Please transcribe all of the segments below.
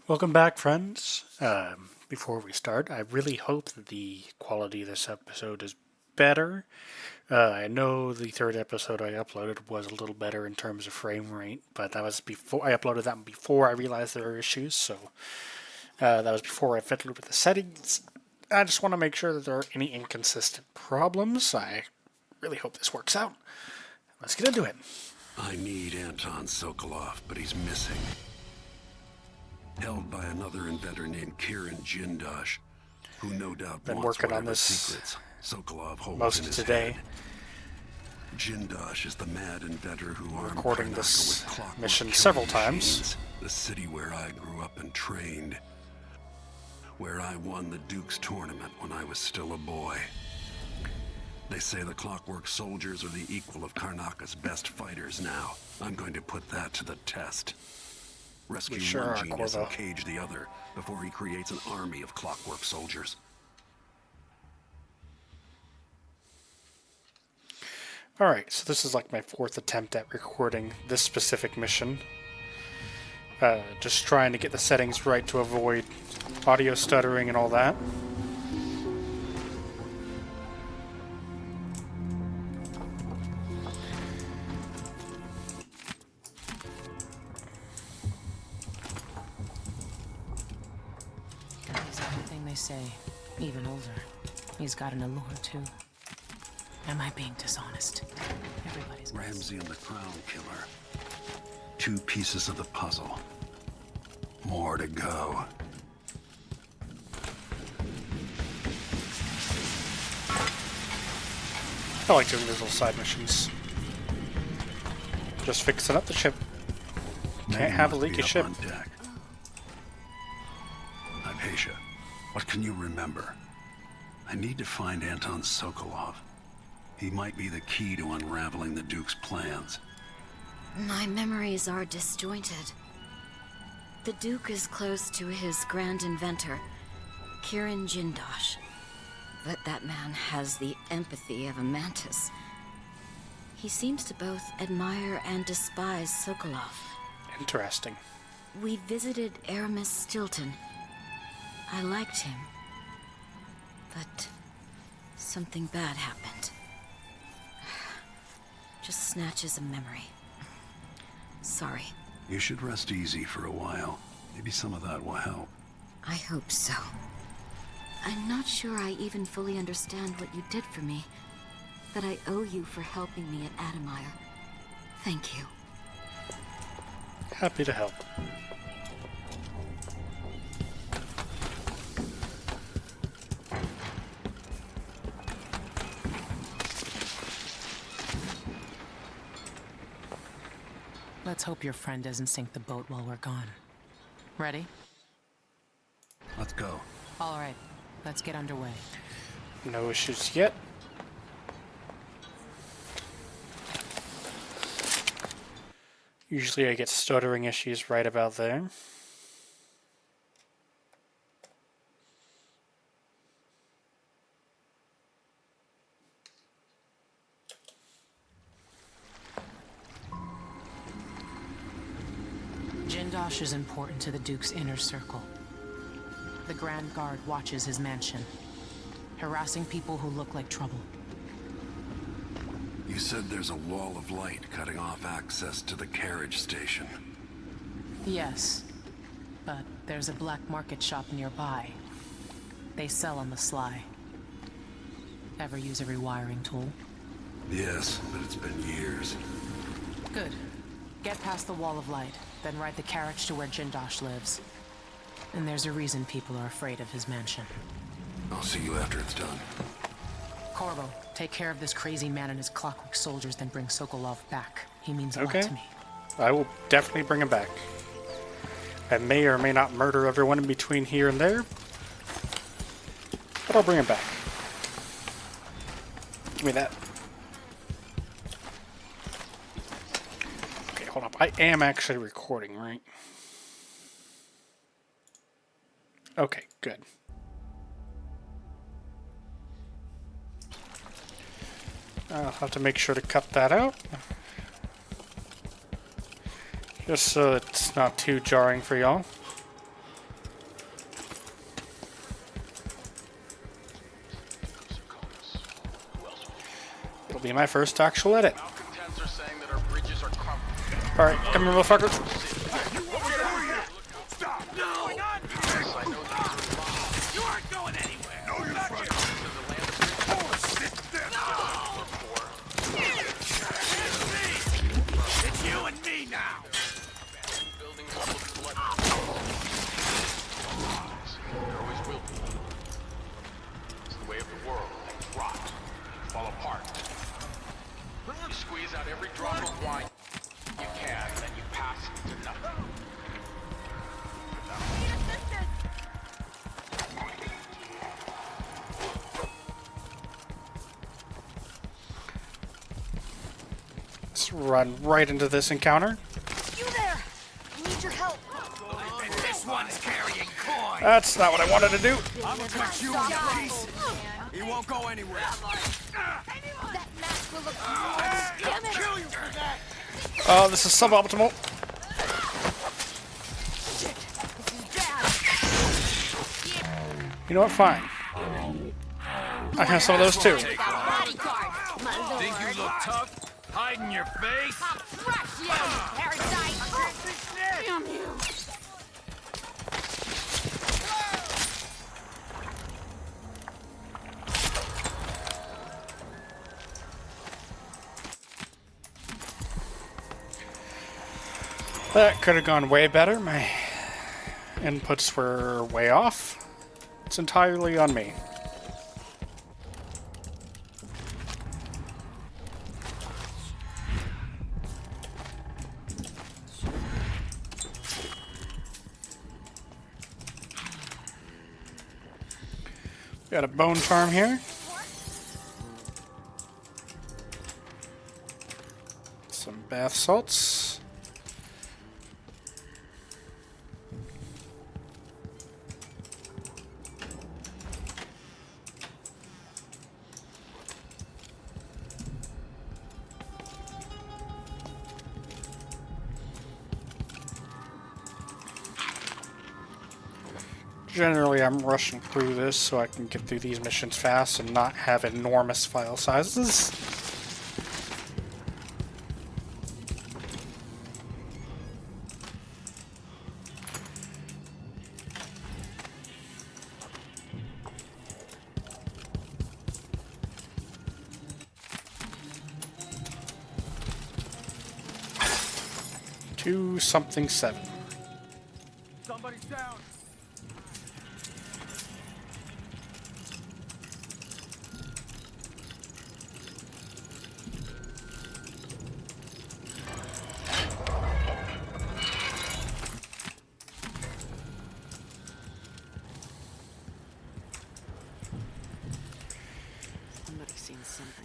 Welcome back, friends. Before we start, I really hope that the quality of this episode is better. I know the third episode I uploaded was a little better in terms of frame rate, but that was before I uploaded that before I realized there were issues, so that was before I fiddled with the settings. I just want to make sure that there aren't any inconsistent problems. I really hope this works out. Let's get into it. I need Anton Sokolov, but he's missing. Held by another inventor named Kirin Jindosh, who no doubt Been wants working on whatever this secrets Sokolov holds most in of his today. head. Jindosh is the mad inventor who armed Recording Karnaka this with clockwork mission killing several machines. times. The city where I grew up and trained. Where I won the Duke's tournament when I was still a boy. They say the clockwork soldiers are the equal of Karnaka's best fighters now. I'm going to put that to the test. Rescue We sure one are, genius Corvo. and cage the other before he creates an army of clockwork soldiers. Alright, so this is like my fourth attempt at recording this specific mission. Just trying to get the settings right to avoid audio stuttering and all that. He's everything they say, even older. He's got an allure too. Am I being dishonest? Everybody's Ramsey and the Crown Killer. 2 pieces of the puzzle. More to go. I like doing these little side missions. Just fixing up the ship. Can't have a leaky ship. On deck. Hypatia, what can you remember? I need to find Anton Sokolov. He might be the key to unraveling the Duke's plans. My memories are disjointed. The Duke is close to his grand inventor, Kirin Jindosh. But that man has the empathy of a mantis. He seems to both admire and despise Sokolov. Interesting. We visited Aramis Stilton. I liked him. But something bad happened. Just snatches of memory. Sorry. You should rest easy for a while. Maybe some of that will help. I hope so. I'm not sure I even fully understand what you did for me, but I owe you for helping me at Adamire. Thank you. Happy to help. Let's hope your friend doesn't sink the boat while we're gone. Ready? Let's go. All right. Let's get underway. No issues yet. Usually I get stuttering issues right about there. Jindosh is important to the Duke's inner circle. The Grand Guard watches his mansion, harassing people who look like trouble. You said there's a wall of light cutting off access to the carriage station. Yes, but there's a black market shop nearby. They sell on the sly. Ever use a rewiring tool? Yes, but it's been years. Good. Get past the wall of light, then ride the carriage to where Jindosh lives. And there's a reason people are afraid of his mansion. I'll see you after it's done. Corvo, take care of this crazy man and his clockwork soldiers, then bring Sokolov back. He means a Okay. lot to me. I will definitely bring him back. I may or may not murder everyone in between here and there, but I'll bring him back. Give me that. Okay, hold up. I am actually recording, right? Okay, good. I'll have to make sure to cut that out. Just so it's not too jarring for y'all. be my first actual edit. Malcontents are saying that our bridges are crumbling. Alright, come here, motherfucker. Stop! No! Yes, I know these are lies. You aren't going anywhere! No, you're not going to the land of It's you and me now! Buildings full of blood. There always will be. It's the way of the world. Things rot. Fall apart. You squeeze out every drop of wine you can, then you pass it to nothing. Let's run right into this encounter. You there! I need your help. And this one's carrying coin! That's not what I wanted to do. I'm gonna cut you into pieces! He won't go anywhere! That mask will look damn it! Kill you for that! This is suboptimal. You know what? Fine. I have some of those too. Think you look tough? Hiding your face? Crush you, parasite! Damn you! That could have gone way better. My inputs were way off. It's entirely on me. Got a bone farm here. Some bath salts. Generally, I'm rushing through this so I can get through these missions fast and not have enormous file sizes. Two something 7. Somebody's down!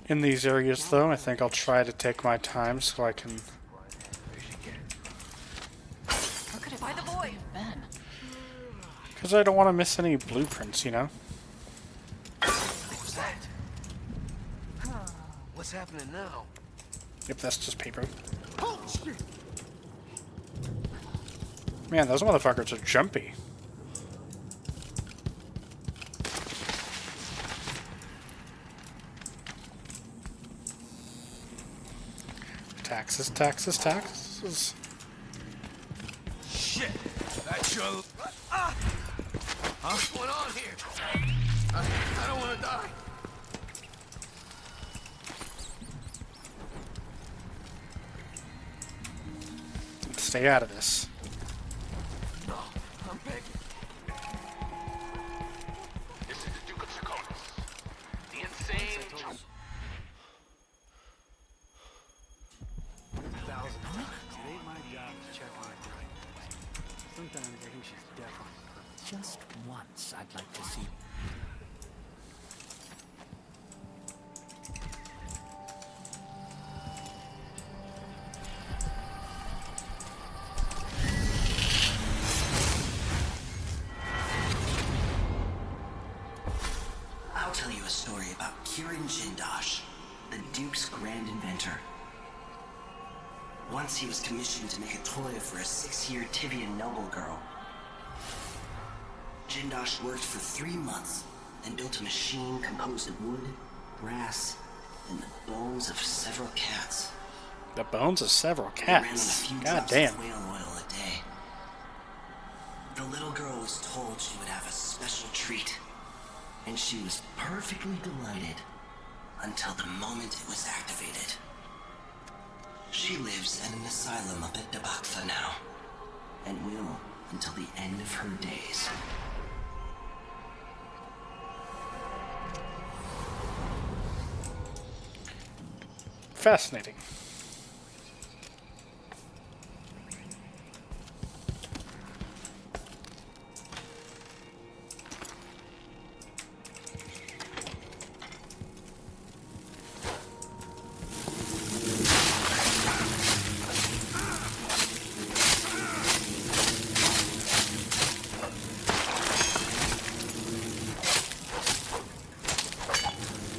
In these areas, though, I think I'll try to take my time so I can... Where could it possibly have been? Because I don't want to miss any blueprints, you know? What's that? What's happening now? Yep, that's just paper. Man, those motherfuckers are jumpy. Taxes, taxes, taxes. Shit! That's your... Huh? What's going on here? I don't want to die. Stay out of this. No, I'm begging. This is the Duke of Sakonis. The insane... It ain't my job to check my brain. Sometimes I think she's deaf on purpose. Just once, I'd like to see. I'll tell you a story about Kirin Jindosh, the Duke's grand inventor. Once he was commissioned to make a toy for a 6-year Tivian noble girl. Jindosh worked for 3 months and built a machine composed of wood, brass, and the bones of several cats. The bones of several They ran on a cats. few God drops damn. of whale oil a day. The little girl was told she would have a special treat, and she was perfectly delighted until the moment it was activated. She lives at an asylum up at Dabakfa now, and will until the end of her days. Fascinating.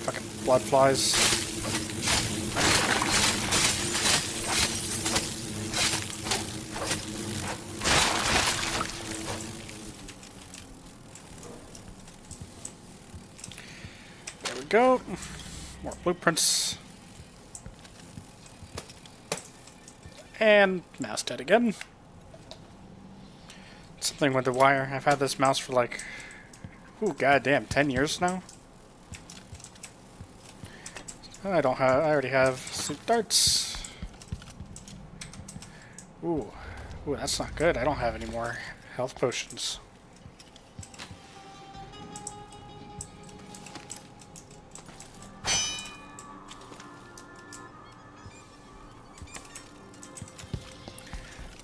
Fucking blood flies. There we go. More blueprints. And mouse dead again. Something with the wire. I've had this mouse for like, ooh, goddamn, 10 years now. I don't have. I already have sleep darts. Ooh, that's not good. I don't have any more health potions.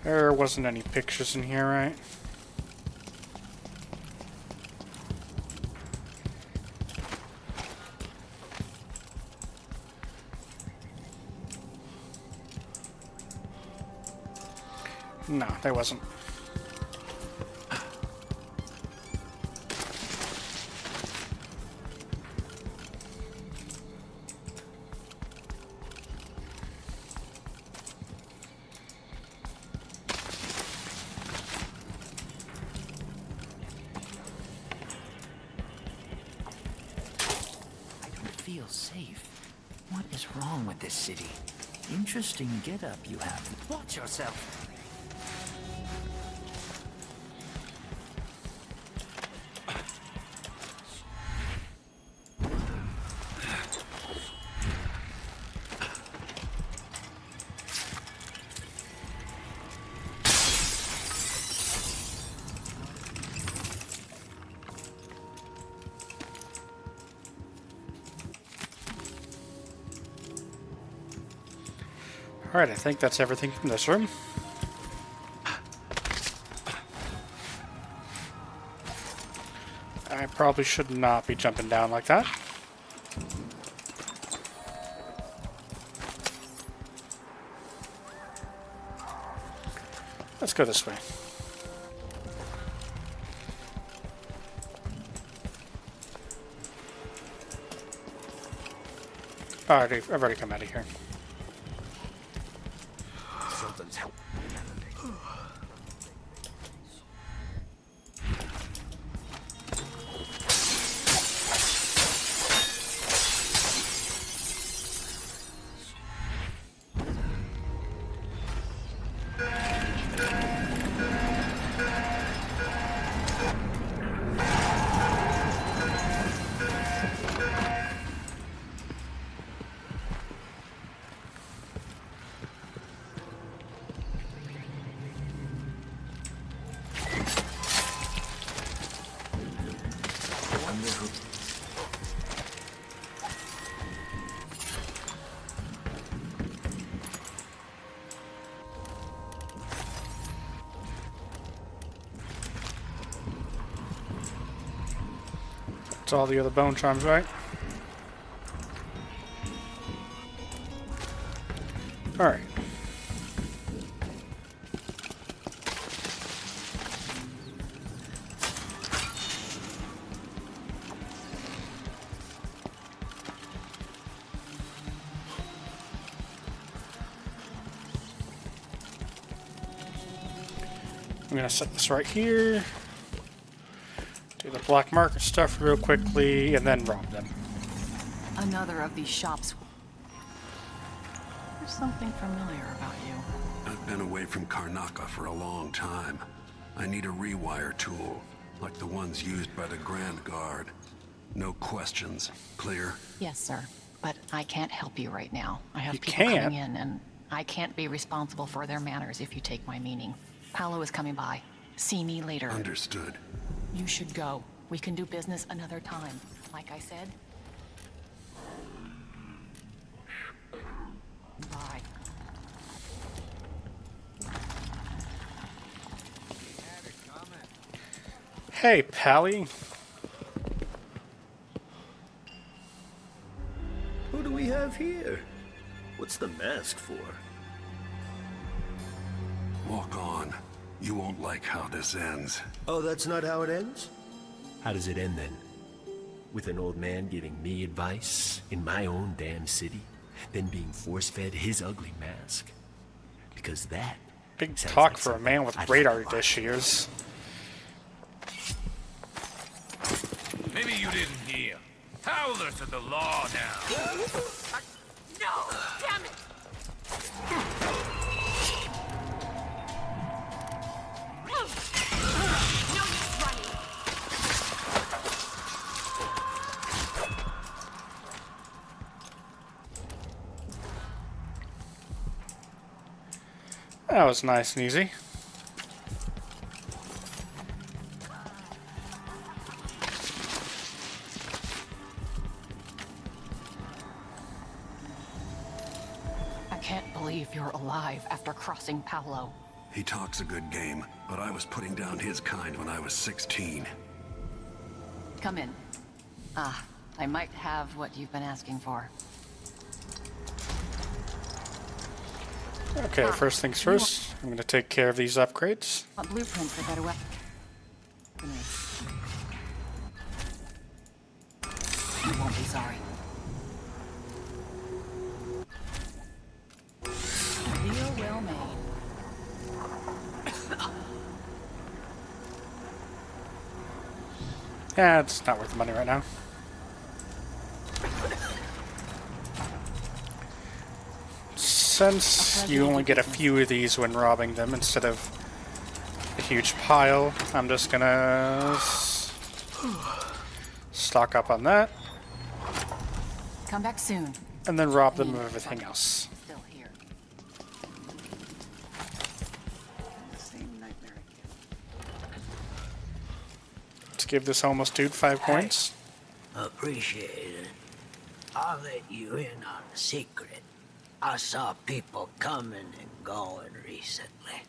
There wasn't any pictures in here, right? No, there wasn't. I don't feel safe. What is wrong with this city? Interesting get-up you have. Watch yourself. Alright, I think that's everything from this room. I probably should not be jumping down like that. Let's go this way. I've already come out of here. Something's help. That's all the other bone charms, right? Alright. I'm gonna set this right here. Do the black market stuff real quickly, and then rob them. Another of these shops There's something familiar about you. I've been away from Karnaca for a long time. I need a rewire tool, like the ones used by the Grand Guard. No questions. Clear? Yes, sir. But I can't help you right now. I have You people can't? coming in, and I can't be responsible for their manners if you take my meaning. Paolo is coming by. See me later. Understood. You should go. We can do business another time. Like I said. Bye. Hey, Pally. Who do we have here? What's the mask for? Walk on. You won't like how this ends. Oh, that's not how it ends? How does it end then? With an old man giving me advice in my own damn city, then being force-fed his ugly mask? Because that Big sounds talk like for a something man with I'd radar like to watch. issues. Maybe you didn't hear. Howlers to the law now. No! Damn it! No use running. That was nice and easy. I can't believe you're alive after crossing Paolo. He talks a good game, but I was putting down his kind when I was 16. Come in. Ah, I might have what you've been asking for. Okay, first things first. I'm going to take care of these upgrades. A blueprint for better weapon. You won't be sorry. Deal well made. Yeah, it's not worth the money right now. Since you only get a few of these when robbing them instead of a huge pile, I'm just gonna stock up on that Come back soon. and then rob them of everything else. Still here. Same nightmare again. Let's give this homeless dude 5 points. Appreciate it. I'll let you in on a secret. I saw people coming and going recently,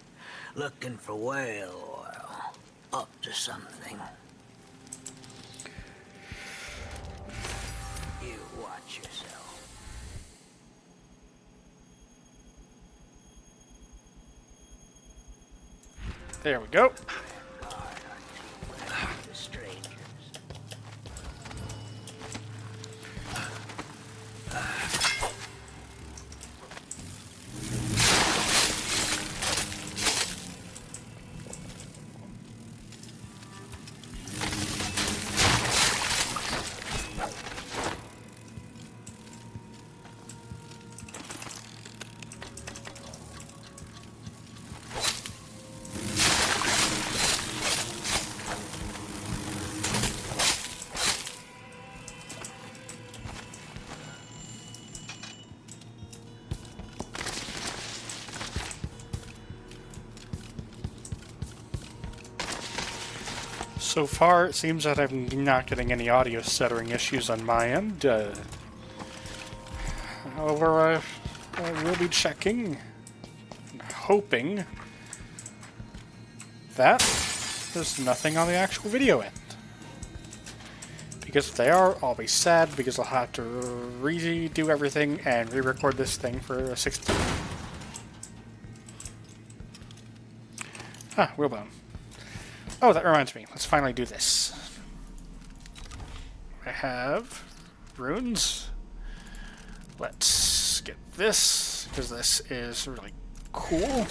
looking for whale oil, up to something. You watch yourself. There we go. The strangers. So far, it seems that I'm not getting any audio stuttering issues on my end. However, I will be checking, and hoping that there's nothing on the actual video end. Because if they are, I'll be sad because I'll have to redo everything and re-record this thing for a 16. Ah, wheelbone. Oh, that reminds me. Let's finally do this. I have runes. Let's get this, because this is really cool.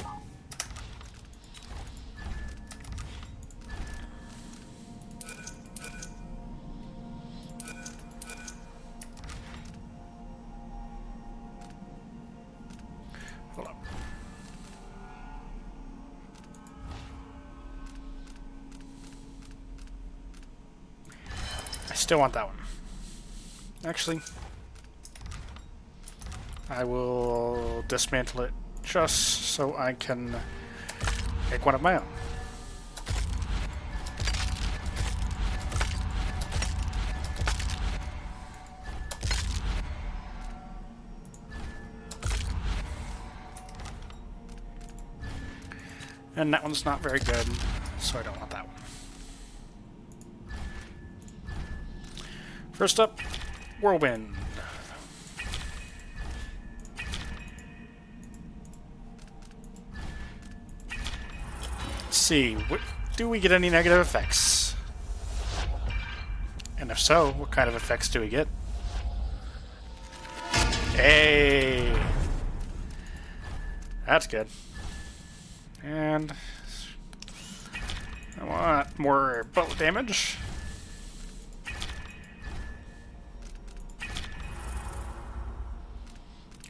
still want that one. Actually, I will dismantle it just so I can make one of my own. And that one's not very good, so I don't want that one. First up, Whirlwind. Let's see, do we get any negative effects? And if so, what kind of effects do we get? Hey! That's good. And I want more bullet damage.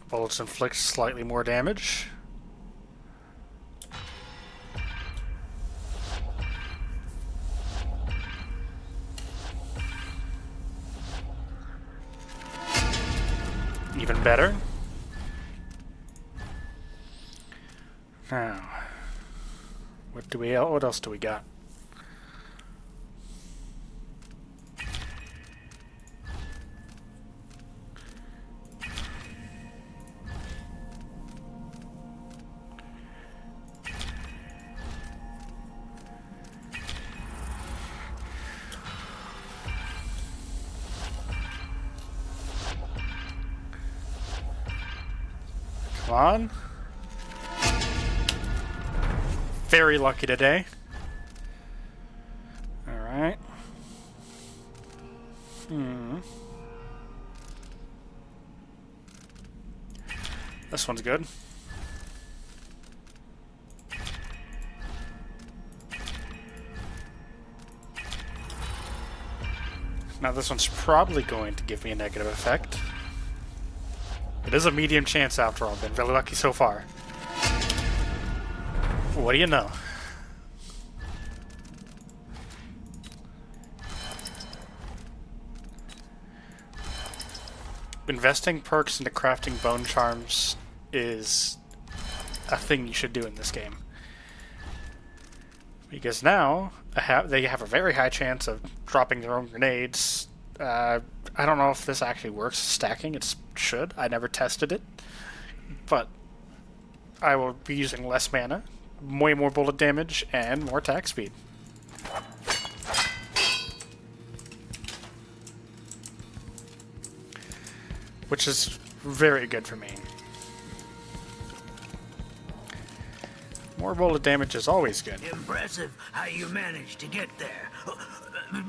Bullets inflict slightly more damage. Even better. Now, what else do we got? Come on. Very lucky today. Alright. This one's good. Now this one's probably going to give me a negative effect. It is a medium chance after all. I've been really lucky so far. What do you know? Investing perks into crafting bone charms is a thing you should do in this game. Because now they have a very high chance of dropping their own grenades. I don't know if this actually works stacking. It should. I never tested it. But I will be using less mana, way more bullet damage, and more attack speed. Which is very good for me. More bullet damage is always good. Impressive how you managed to get there.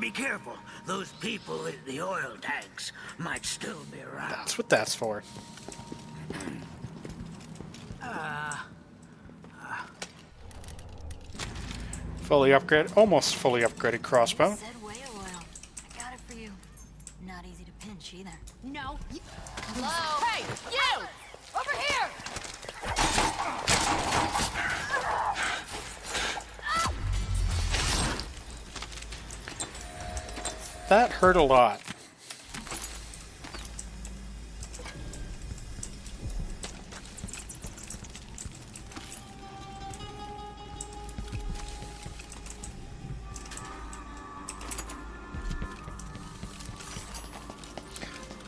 Be careful. Those people in the oil tanks might still be around. That's what that's for. Fully upgraded, almost fully upgraded crossbow. Said whale oil. I got it for you. Not easy to pinch either. No. Hello? Hey, you! Over here! That hurt a lot.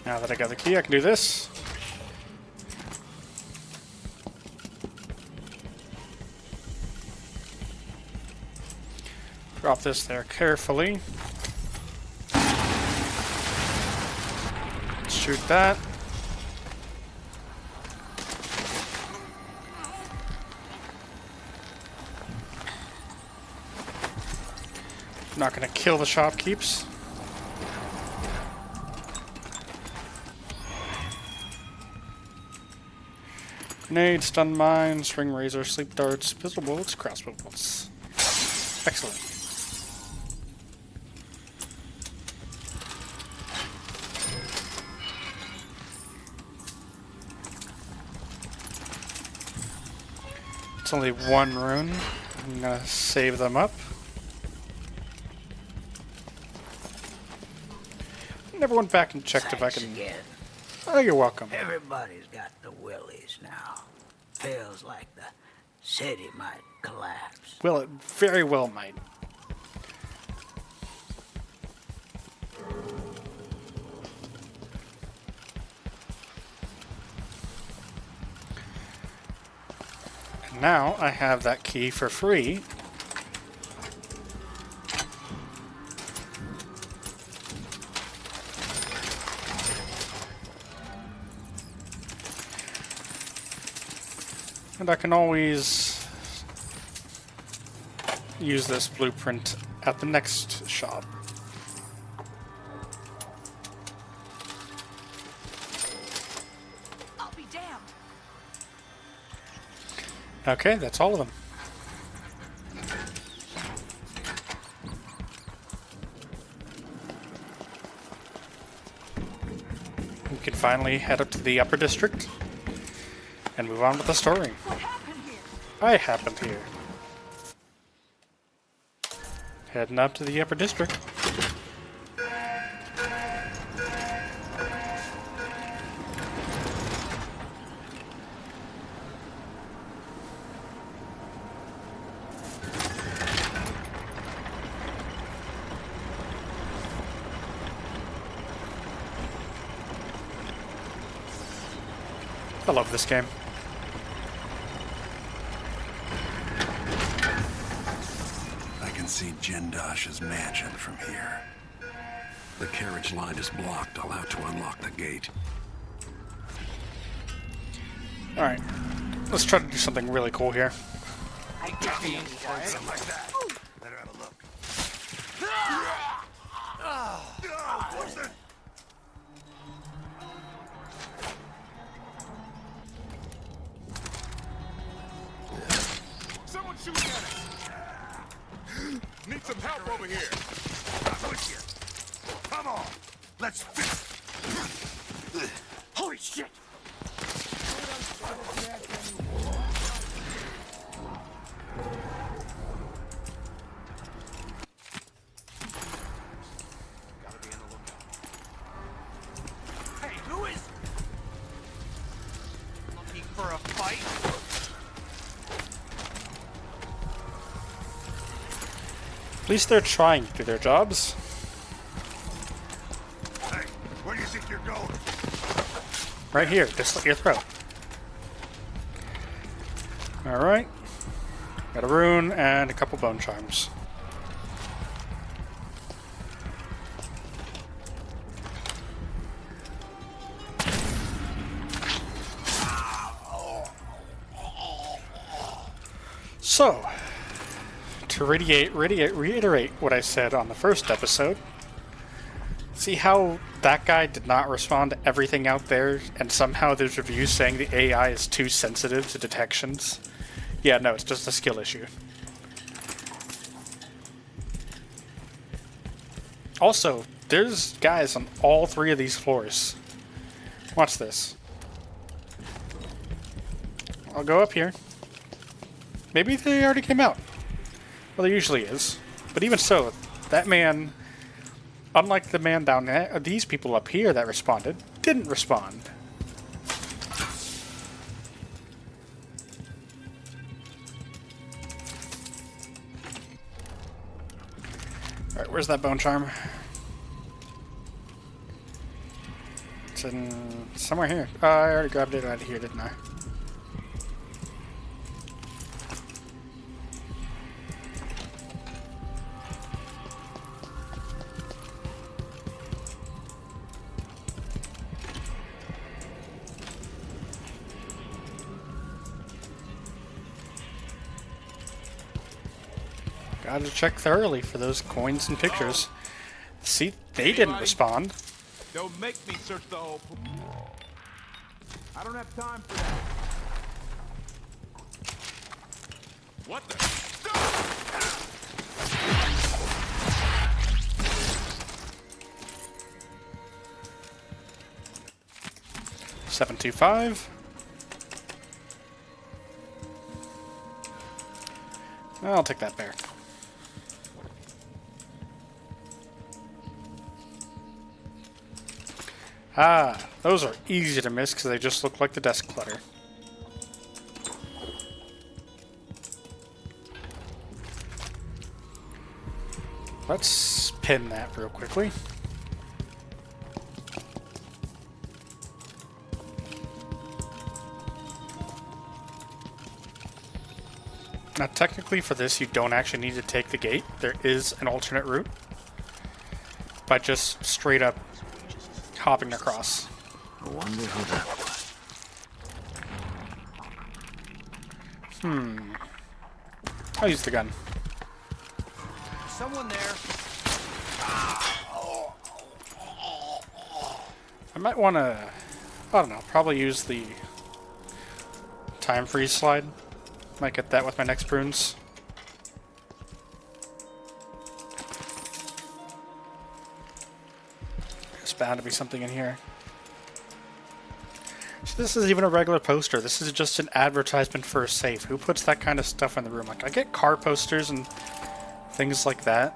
Now that I got the key, I can do this. Drop this there carefully. Shoot that. Not gonna kill the shopkeepers. Grenade, stun mine, string razor, sleep darts, pistol bullets, crossbow bolts. Excellent. It's only one rune. I'm gonna save them up. never went back and checked if I Thanks can... again. Oh, you're welcome. Everybody's got the willies now. Feels like the city might collapse. Well, it very well might. And now I have that key for free. And I can always use this blueprint at the next shop. I'll be damned. Okay, that's all of them. We can finally head up to the upper district and move on with the story. What happened here? I happened here. Heading up to the upper district. I love this game. I can see Jindosh's mansion from here. The carriage line is blocked. I'll have to unlock the gate. Alright, let's try to do something really cool here. I definitely heard some like that. Better have a look. Someone shooting at us! Need some help over here! I'm with you. Come on. Let's fix. Holy shit! Gotta be on the lookout. Hey, who is looking for a fight? At least they're trying to do their jobs. Hey, where do you think you're going? Right here, just slit your throat. Alright. Got a rune and a couple bone charms. So, to reiterate what I said on the first episode, see how that guy did not respond to everything out there, and somehow there's reviews saying the AI is too sensitive to detections? Yeah, no, it's just a skill issue. Also, there's guys on all three of these floors. Watch this. I'll go up here. Maybe they already came out. Well, there usually is. But even so, that man, unlike the man down there, these people up here that responded, didn't respond. Alright, where's that bone charm? It's in somewhere here. Oh, I already grabbed it out of here, didn't I? Gotta check thoroughly for those coins and pictures. See, they didn't respond. Don't make me search the whole... I don't have time for that. What the... 725. I'll take that bear. Ah, those are easy to miss because they just look like the desk clutter. Let's pin that real quickly. Now, technically for this, you don't actually need to take the gate. There is an alternate route by just straight up hopping across. I wonder who that was. I'll use the gun. Someone there. I might want to, I don't know, probably use the time freeze slide. Might get that with my next prunes. There's bound to be something in here. So this is even a regular poster. This is just an advertisement for a safe. Who puts that kind of stuff in the room? Like, I get car posters and things like that.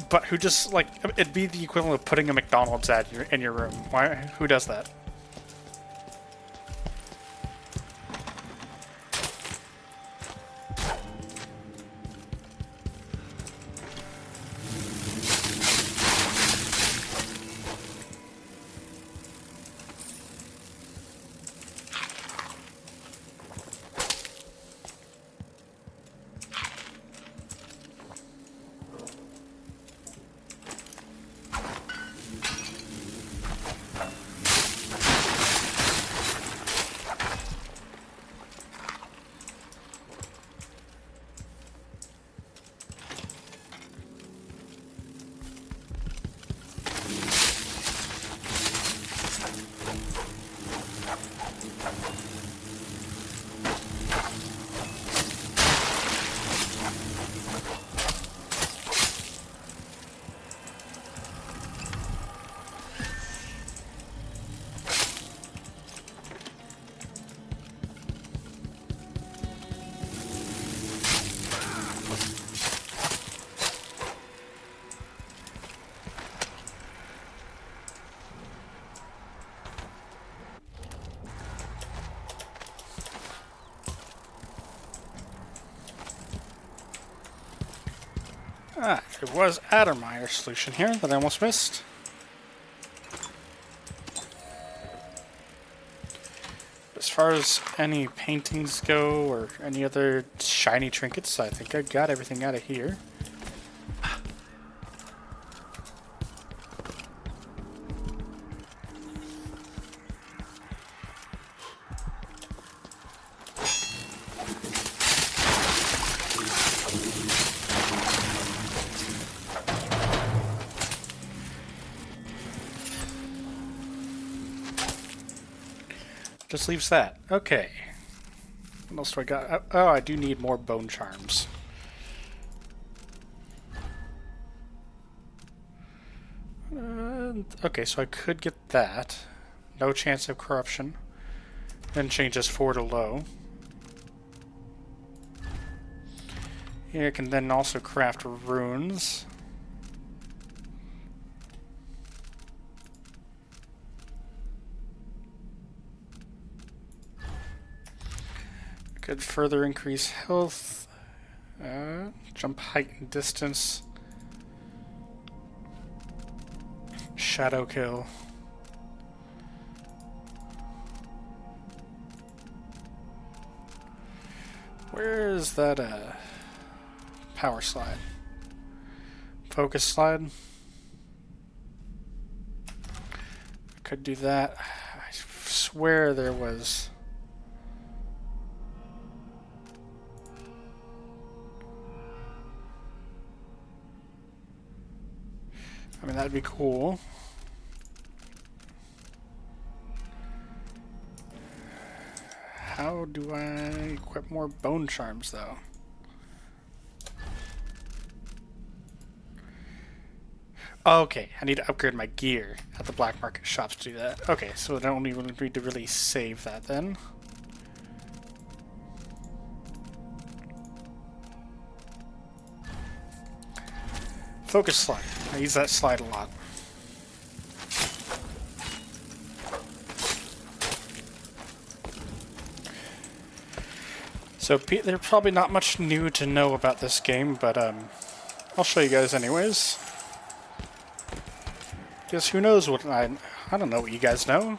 But who just, like, it'd be the equivalent of putting a McDonald's ad in your room. Why? Who does that? Ah, there was Addermire solution here that I almost missed. As far as any paintings go, or any other shiny trinkets, I think I got everything out of here. Just leaves that. Okay. What else do I got? Oh, I do need more bone charms. Okay, so I could get that. No chance of corruption. Then change this 4 to low. Here I can then also craft runes. Could further increase health, jump height and distance, shadow kill. Where is that power slide? Focus slide? Could do that. I swear there was... I mean, that'd be cool. How do I equip more bone charms, though? Okay, I need to upgrade my gear at the black market shops to do that. Okay, so I don't even need to really save that then. Focus slide. I use that slide a lot. So there's probably not much new to know about this game, but I'll show you guys anyways. Because who knows what I don't know what you guys know.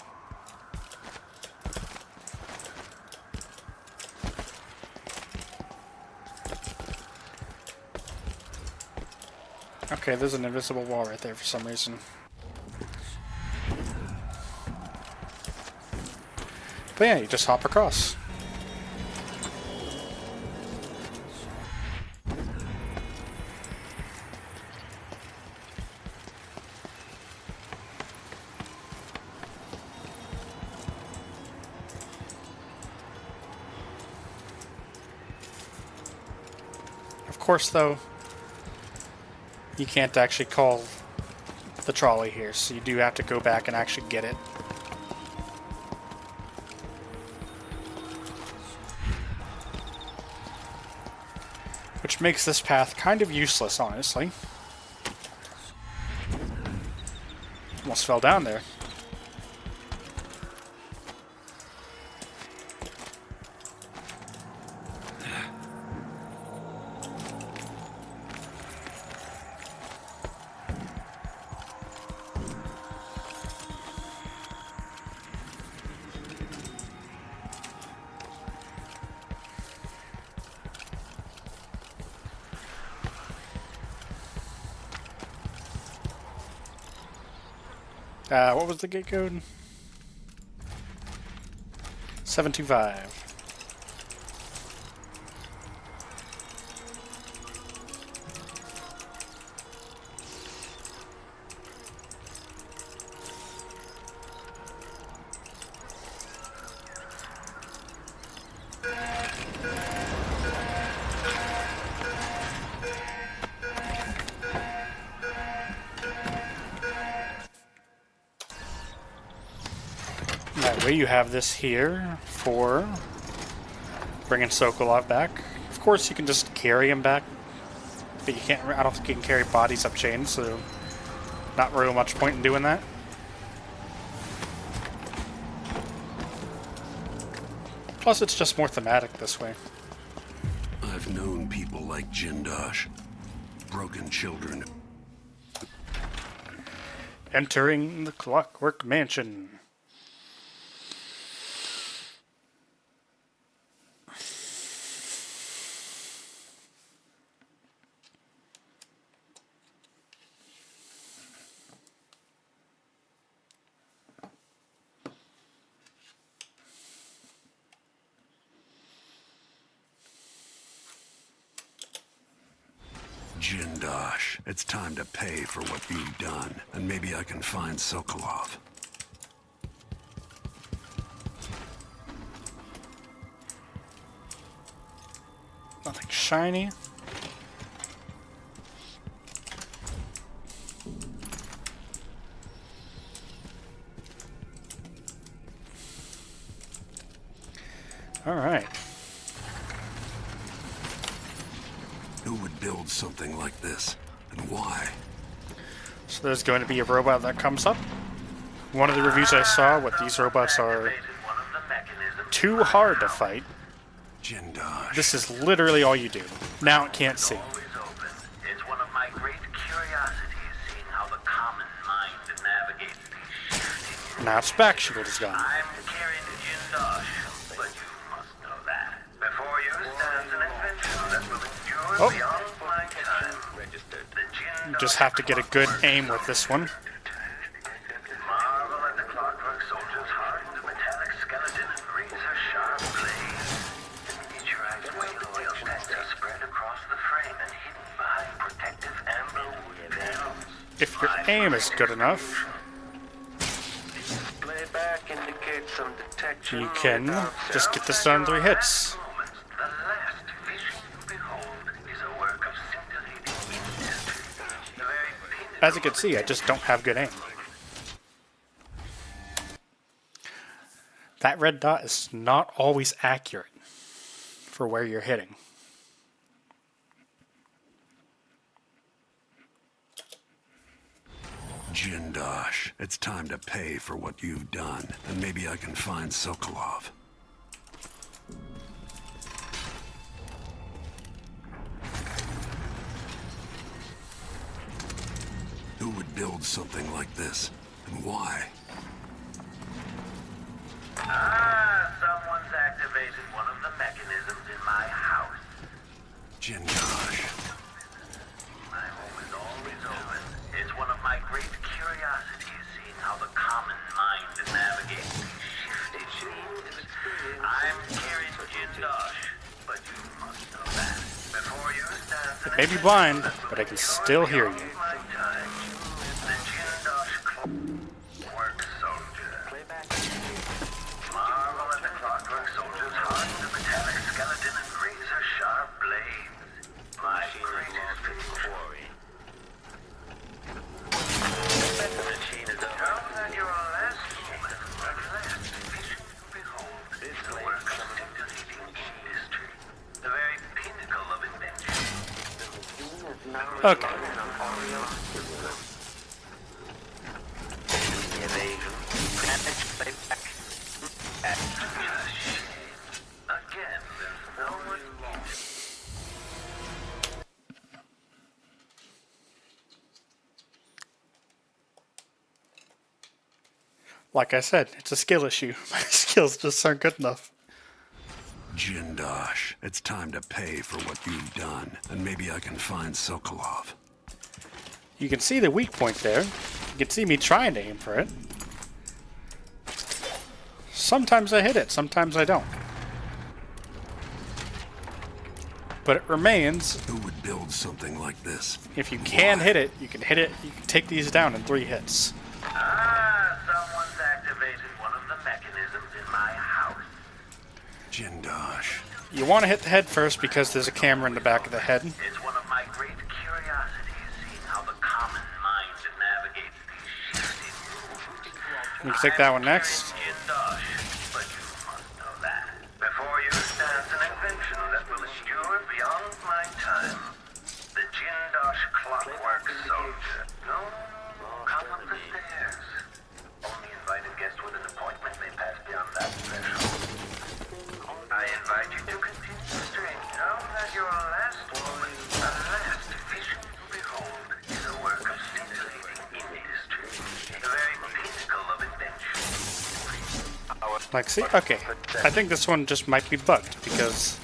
Okay, there's an invisible wall right there for some reason. But yeah, you just hop across. Of course, though, you can't actually call the trolley here, so you do have to go back and actually get it. Which makes this path kind of useless, honestly. Almost fell down there. What was the gate code? 725. That way you have this here for bringing Sokolov back. Of course you can just carry him back, but you can't. I don't think you can carry bodies up chains, so not really much point in doing that. Plus it's just more thematic this way. I've known people like Jindosh. Broken children. Entering the Clockwork Mansion. Jindosh, it's time to pay for what you've done, and maybe I can find Sokolov. Nothing shiny. All right. Who would build something like this, and why? So there's going to be a robot that comes up. One of the reviews I saw, what these robots are too hard to fight. Jindosh. This is literally all you do. Now it can't see. It's one of my great curiosities, seeing how the common mind navigates these shifting. Now its back shield is gone. I'm carrying Jindosh, but you must know that. Before you stands an invention that will endure beyond my time. Registered. You just have to get a good aim with this one. Marvel at the clockwork soldier's hardened metallic skeleton and razor-sharp blade. Miniaturized wheel stacks are spread across the frame and hidden behind protective amber wood panels. If your aim is good enough, Playback indicates some detection. you can just get this done in 3 hits. The last vision you behold is a work of scintillating industry. The very pinnacle As you can see, I just don't have good aim. That red dot is not always accurate for where you're hitting. Jindosh, it's time to pay for what you've done, and maybe I can find Sokolov. Who would build something like this? And why? Someone's activated one of the mechanisms in my house. Jingosh. My home is always open. It's one of my great curiosities, seeing how the common mind navigates these shifting needs. I'm Kieran Jindosh, but you must know that. Before you stand I may be blind, but I can still hear you. my time, the Jindosh Clockwork Soldier. Marvel at the Clockwork Soldier's heart, the metallic skeleton and razor-sharp blades. My greatest victory. The machine is over. Now that your last moment, at last, vision to behold, this the work of scintillating industry. The very pinnacle of invention. Okay. Evasion. Again, there's no one. Like I said, it's a skill issue. My skills just aren't good enough. Jindosh, it's time to pay for what you've done. And maybe I can find Sokolov. You can see the weak point there. You can see me trying to aim for it. Sometimes I hit it, sometimes I don't. But it remains, Who would build something like this? if you can hit it, you can take these down in 3 hits. Someone's activated one of the mechanisms in my house. Jindosh. You want to hit the head first because there's a camera in the back of the head. It's one of my great curiosities, seeing how the common mind navigates these shifting rules. You can take that one next. Jindosh, but you must know that. Before you stands an invention that will endure beyond my time. The Jindosh Clockwork Soldier. No, come up the stairs. Only invited guests with an appointment may pass beyond that threshold. I invite you to continue the strange. Know that your last moment, the last vision to behold, is a work of scintillating industry. The very pinnacle of invention. Like, see? Okay. I think this one just might be bugged because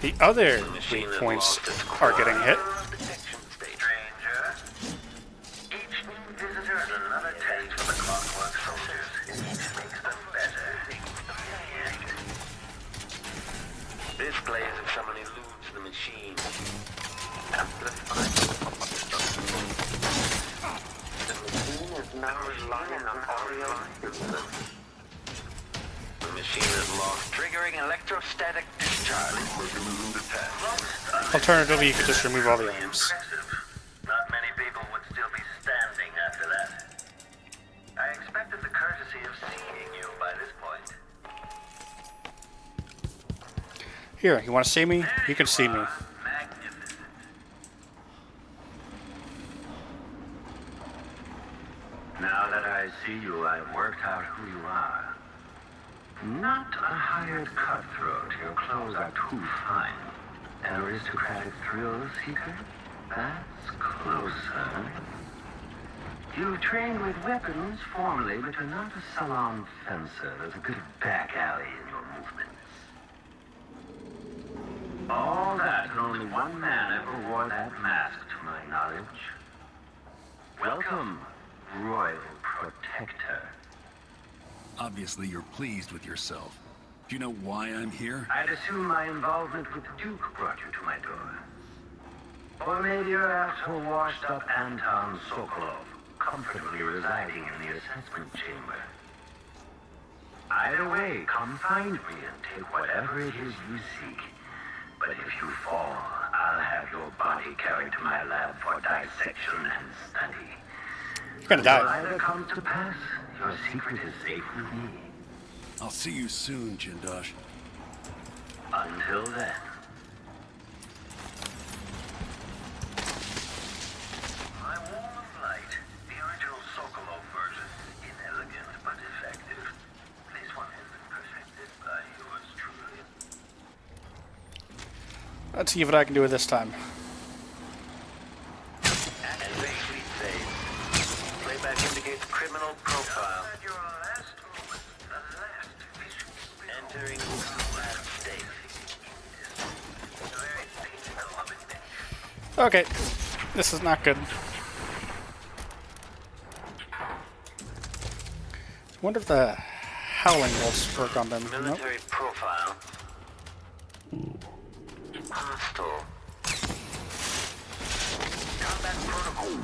the other weak points are getting hit. Stranger, each new visitor is another test for the Clockwork Soldiers. Each makes them better. This plays if someone eludes the machine. After the fight, the machine is now relying on audio systems. The machine is lost, triggering electrostatic discharge. Alternatively, you could just remove all the arms. Not many people would still be standing after that. I expected the courtesy of seeing you by this point. Here, you want to see me? You can see me. Magnificent. Now that I see you, I've worked out who you are. Not a hired cutthroat. Your clothes are too fine. An aristocratic thrill seeker? That's closer. You've trained with weapons formally, but you're not a salon fencer. There's a good back alley in your movements. All that, and only one man ever wore that mask, to my knowledge. Welcome, Royal Protector. Obviously, you're pleased with yourself. Do you know why I'm here? I'd assume my involvement with the Duke brought you to my door. Or maybe you're after a washed-up Anton Sokolov, comfortably residing in the assessment chamber. Either way, come find me and take whatever it is you seek. But if you fall, I'll have your body carried to my lab for dissection and study. You're gonna die. Will either come to pass, your secret is safe with me. I'll see you soon, Jindosh. Until then. My wall of light, the original Sokolov version, inelegant but effective. This one has been perfected by yours truly. Let's see what I can do with this time. Activate replay. Playback indicates criminal profile. Entering combat state. Okay, this is not good. I wonder if the howling bolts work on them. Nope. Military profile. Hostile. Combat protocol.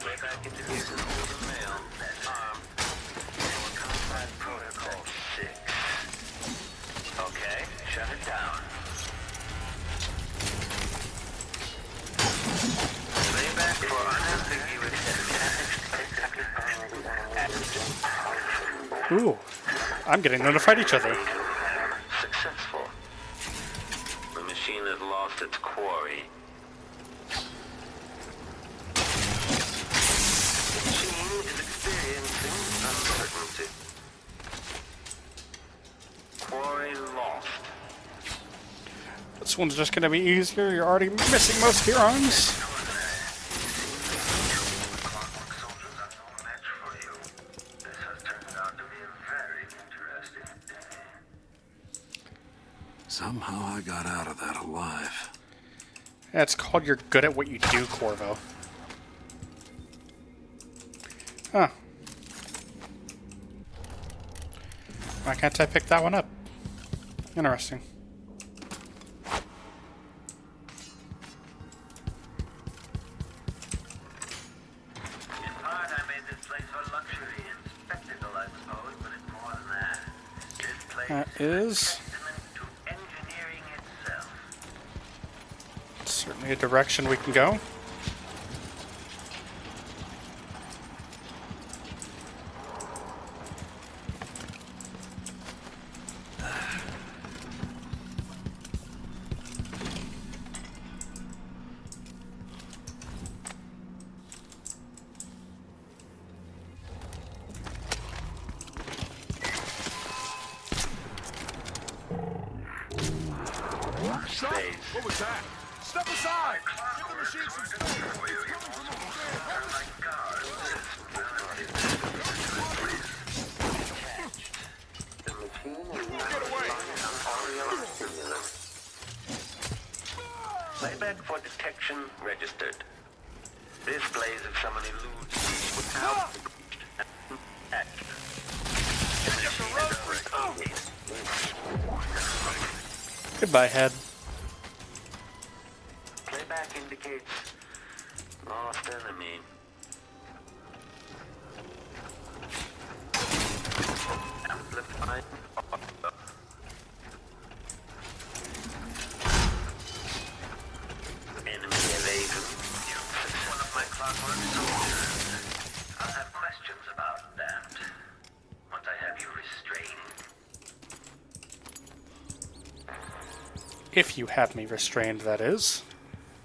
Playback indicates an older male. Armed. Combat protocol 6. Okay, shut it down. Playback for unambiguous. Ooh, I'm getting them to fight each other. Successful. The machine has lost its quarry. The machine is experiencing uncertainty. Quarry lost. This one's just going to be easier. You're already missing most of your arms. Somehow I got out of that alive. That's called you're good at what you do, Corvo. Huh. Why can't I pick that one up? Interesting. In part, I made this place for luxury and spectacle, I suppose, but it's more than that. This place That is is a testament to engineering itself. certainly a direction we can go. What was that? Step aside! Give the machine some space! It's coming from Playback for detection registered. Displays if someone eludes without action. Goodbye, head. Playback indicates lost enemy. Amplifying audio. Enemy evasion. One of my clockwork soldiers. I'll have questions about that. Once I have you restrained. If you have me restrained, that is.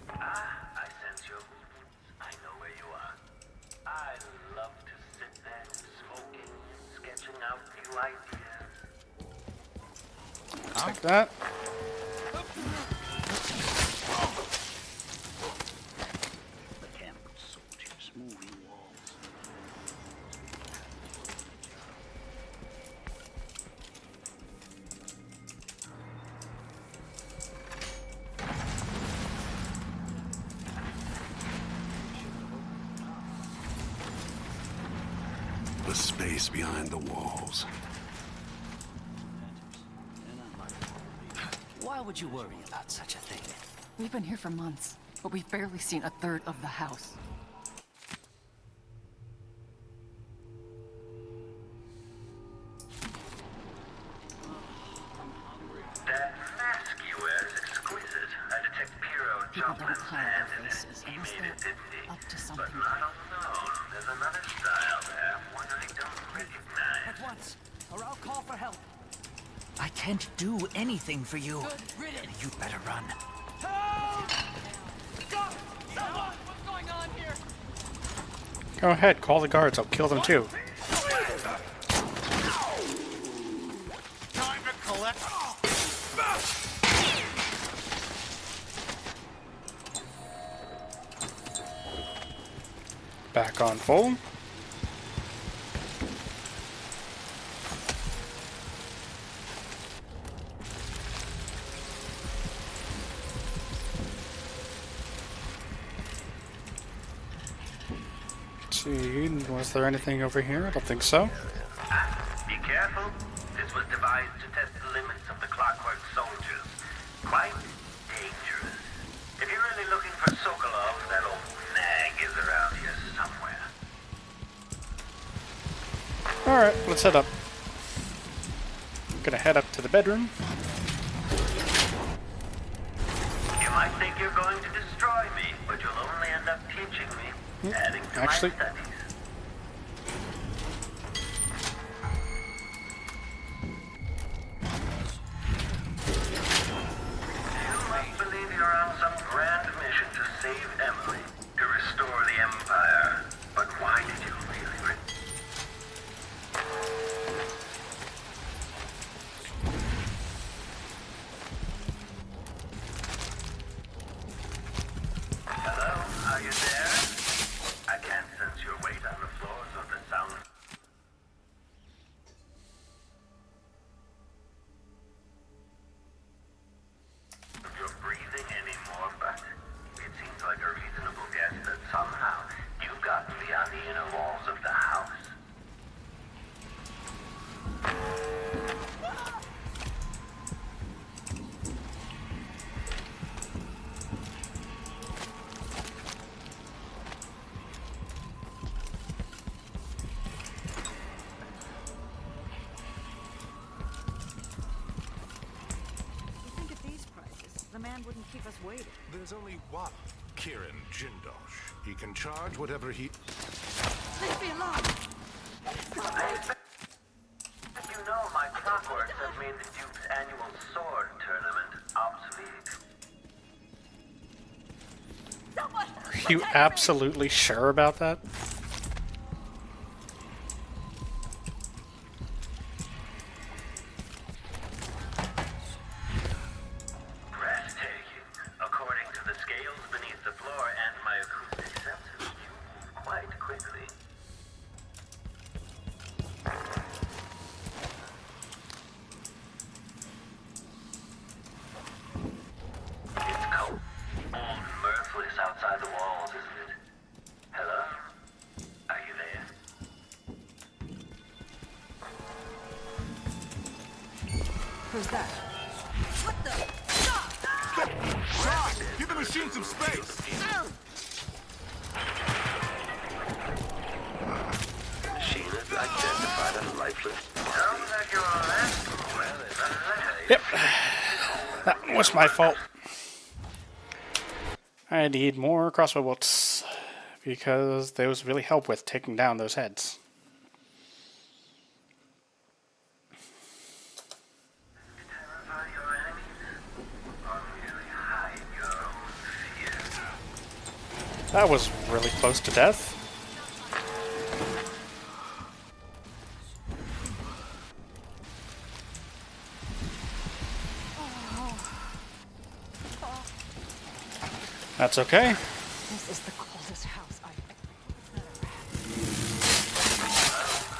I sense your movements. I know where you are. I love to sit there smoking, sketching out new ideas. Take that. The camp of soldiers, moving walls. The space behind the walls. Why would you worry about such a thing? We've been here for months, but we've barely seen a third of the house. That mask you wear is exquisite. I detect Piero People jumped don't his hide hand their in it. faces He unless made it, they're didn't he? up to But something. not unknown. There's another style there, one I don't recognize. At once, or I'll call for help. I can't do anything for you. Good riddance. You'd better run. What's going on here? Go ahead, call the guards. I'll kill them too. time to collect. back on full. Let's see, was there anything over here? I don't think so. Be careful. This was devised to test the limits of the Clockwork Soldiers. Quite dangerous. If you're really looking for Sokolov, that old nag is around here somewhere. Alright, let's head up. Gonna head up to the bedroom. You might think you're going to destroy me, but you'll only end up teaching me, adding to Actually, my studies. You must believe you're on some grand mission to save Emily, to restore the Empire. But why did you really? Hello, are you there? I can't sense your weight on the floors or the sound of your breathing anymore, but it seems like a reasonable guess that somehow you've gotten beyond the inner walls of the house. You think at these prices, the man wouldn't keep us waiting. There's only one Kieran Jindosh. He can charge whatever he... Leave me alone! You know my clockworks have made the Duke's annual sword tournament obsolete. are you absolutely sure about that? Breathtaking. According to the scales beneath the floor and my acoustic sensors, you move quite quickly. It's cold and mirthless outside the walls, isn't it? Hello? Are you there? Who's that? What the? Stop! Give the machine some space! Machine is identified as lifeless. Sounds like you're on last. Well, it's a letter. Yep. That was my fault. I need more crossbow bolts because those really help with taking down those heads. Terrify your enemies, or merely hide your own fear. That was really close to death. That's okay. This is the coldest house I've ever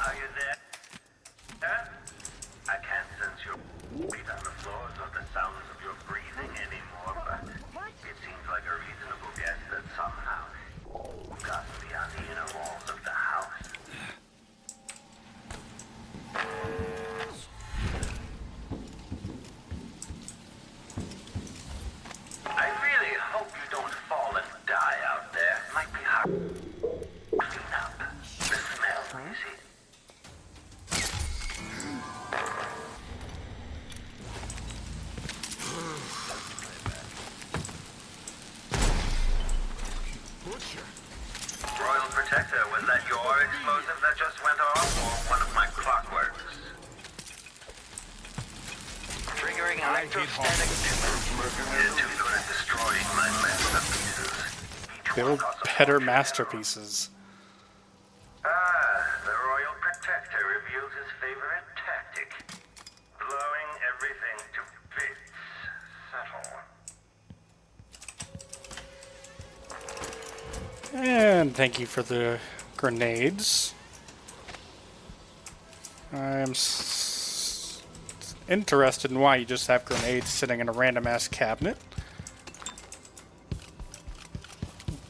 Are you there? Huh? I can't sense your weight on the floors or the sounds of your breathing anymore, but it seems like a reasonable guess that somehow you've gotten beyond the inner walls of the house. I really hope you don't fall and die out there. Might be hard to clean up. The smell, you see. Royal Protector, was that your explosive that just went off, or one of my clockworks? Triggering electrostatic You're too good at destroying my masterpieces. Build better masterpieces. The Royal Protector reveals his favorite tactic. Blowing everything to bits. Subtle. And thank you for the grenades. I'm interested in why you just have grenades sitting in a random ass cabinet.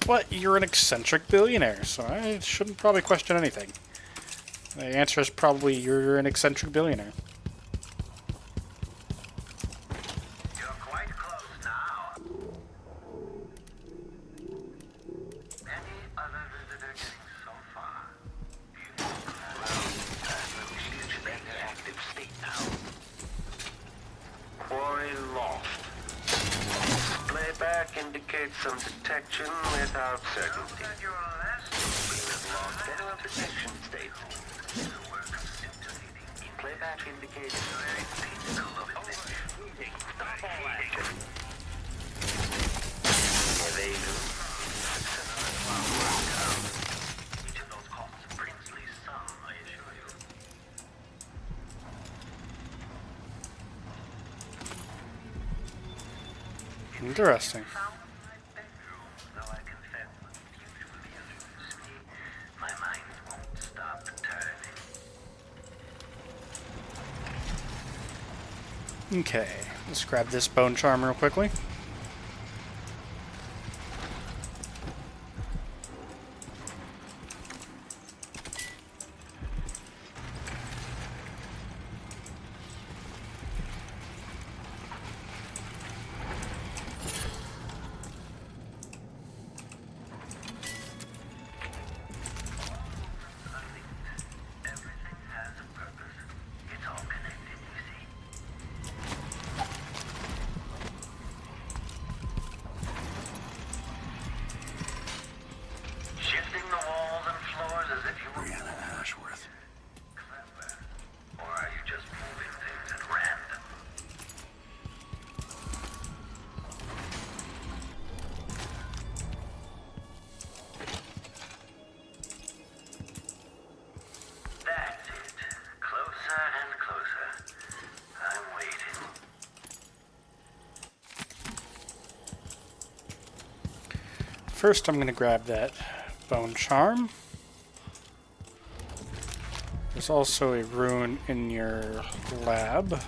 But you're an eccentric billionaire, so I shouldn't probably question anything. The answer is probably you're an eccentric billionaire. You're quite close now. Any other visitor getting so far? She's in an active state now. Quarry lost. Playback indicates some detection without certainty. Your last is lost in a detection state. Playback indicates stop all that. Evasion. Each of those calls a princely sum, I assure you. Interesting. Though I confess what usually eludes me, my mind won't stop turning. Okay, let's grab this bone charm real quickly. Everything has a purpose. It's all connected, you see. Shifting the walls and floors as if you were Brianna Ashworth. clever. Or are you just moving things at random? That's it. Closer and closer. I'm waiting. First, I'm going to grab that bone charm. There's also a rune in your lab.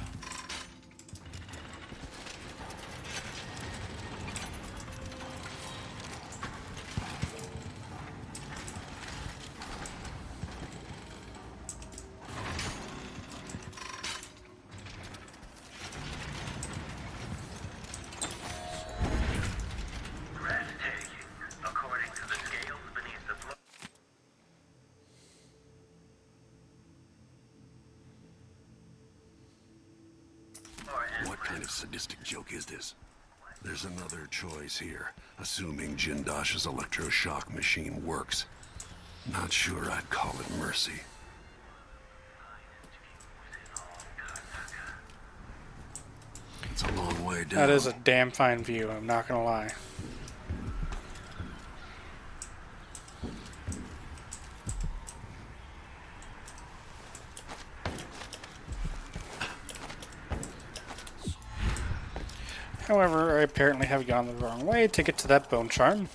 Breathtaking, according to the scales beneath the floor. What kind of sadistic joke is this? There's another choice here, assuming Jindosh's electroshock machine works. Not sure I'd call it mercy. It's a long way down. That is a damn fine view, I'm not going to lie. However, I apparently have gone the wrong way to get to that bone charm.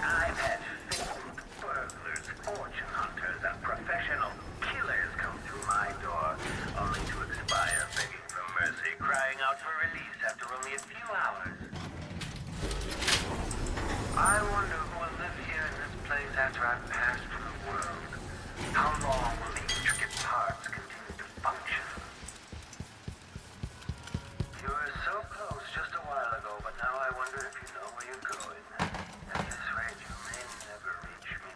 I've had famed burglars, fortune hunters, and professional killers come through my door, only to expire begging for mercy, crying out for release after only a few hours. I wonder who will live here in this place after I've passed from the world. How long will the intricate parts continue to function? You were so close just a while ago, but now I wonder if you know where you're going. At this rate, you may never reach me.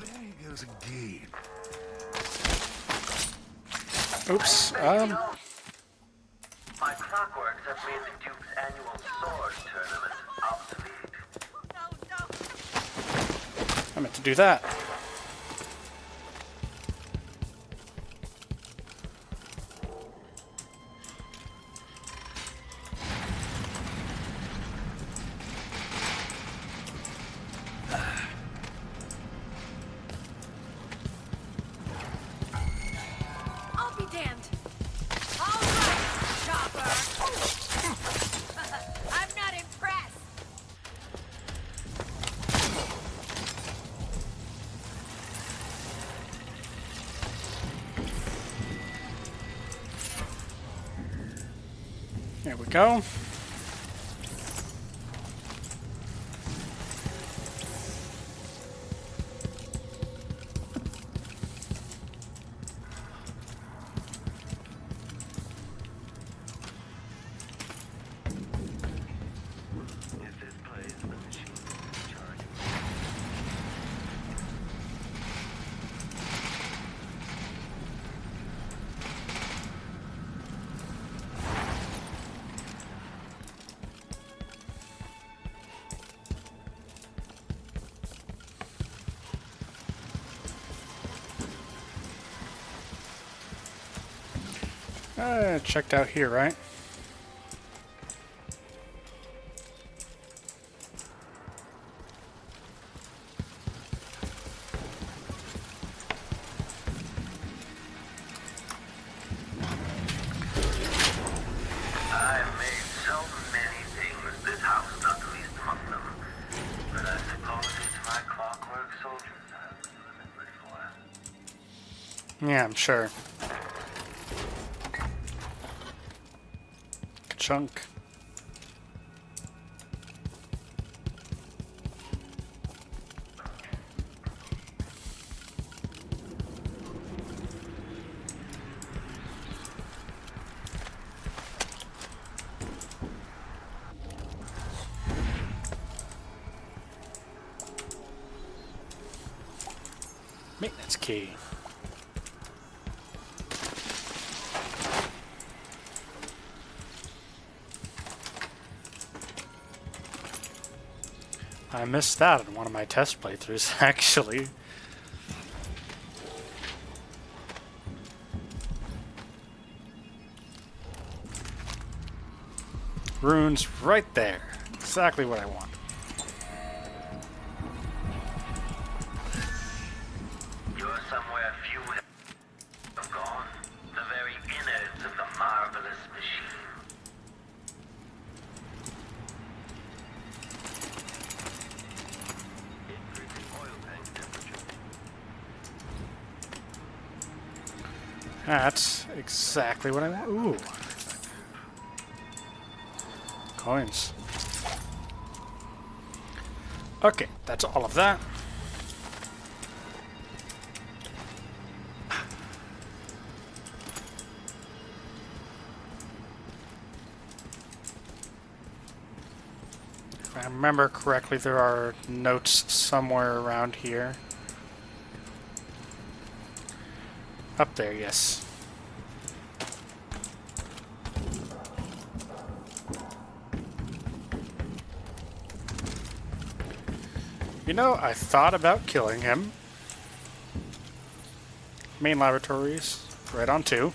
There goes a gate. Oops, My clockworks have made the Duke's annual sword tournament obsolete. I meant to do that. There we go. Checked out here, right? I've made so many things, this house not the least among them. But I suppose it's my clockwork soldiers I'll be remembered for. Yeah, I'm sure. Chunk. Maintenance key. I missed that in one of my test playthroughs, actually. Runes right there. Exactly what I want. You're somewhere few have gone. The very innards of the marvelous machine. That's exactly what I want. Ooh. Coins. Okay, that's all of that. If I remember correctly, there are notes somewhere around here. Up there, yes. You know, I thought about killing him. Main laboratories, right on 2.